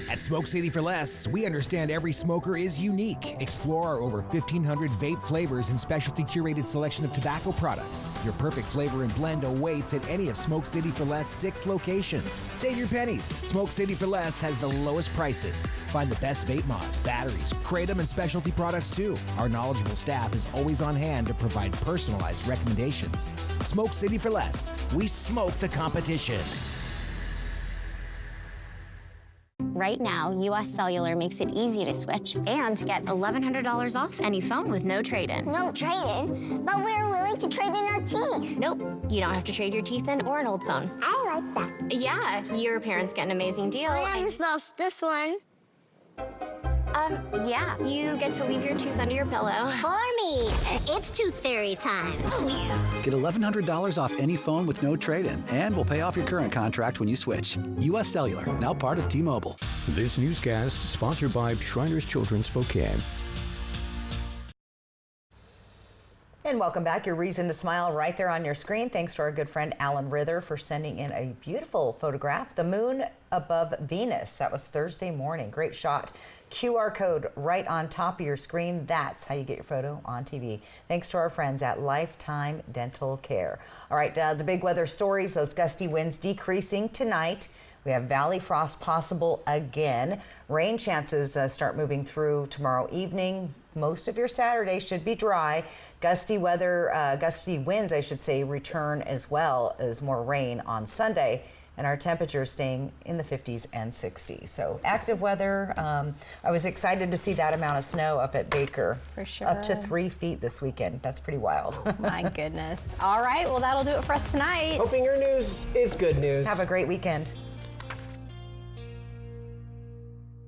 At Smoke City for Less, we understand every smoker is unique. Explore our over 1,500 vape flavors and specialty curated selection of tobacco products. Your perfect flavor and blend awaits at any of Smoke City for Less 6 locations. Save your pennies. Smoke City for Less has the lowest prices. Find the best vape mods, batteries, kratom, and specialty products too. Our knowledgeable staff is always on hand to provide personalized recommendations. Smoke City for Less. We smoke the competition. Right now, US Cellular makes it easy to switch and get $1,100 off any phone with no trade-in. No trade-in? But we're willing to trade in our teeth. Nope, you don't have to trade your teeth in or an old phone. I like that. Yeah, your parents get an amazing deal. I almost lost this one. Yeah, you get to leave your tooth under your pillow. For me, it's tooth fairy time. Get $1,100 off any phone with no trade-in, and we'll pay off your current contract when you switch. US Cellular, now part of T-Mobile. This newscast sponsored by Shriners Children's Spokane. And welcome back. Your reason to smile right there on your screen. Thanks to our good friend Alan Rither for sending in a beautiful photograph. The moon above Venus. That was Thursday morning. Great shot. QR code right on top of your screen. That's how you get your photo on TV. Thanks to our friends at Lifetime Dental Care. All right, the big weather stories. Those gusty winds decreasing tonight. We have valley frost possible again. Rain chances start moving through tomorrow evening. Most of your Saturday should be dry. Gusty winds, I should say, return as well as more rain on Sunday. And our temperatures staying in the 50s and 60s. So active weather. I was excited to see that amount of snow up at Baker. For sure. Up to 3 feet this weekend. That's pretty wild. My goodness. All right, well, that'll do it for us tonight. Hoping your news is good news. Have a great weekend.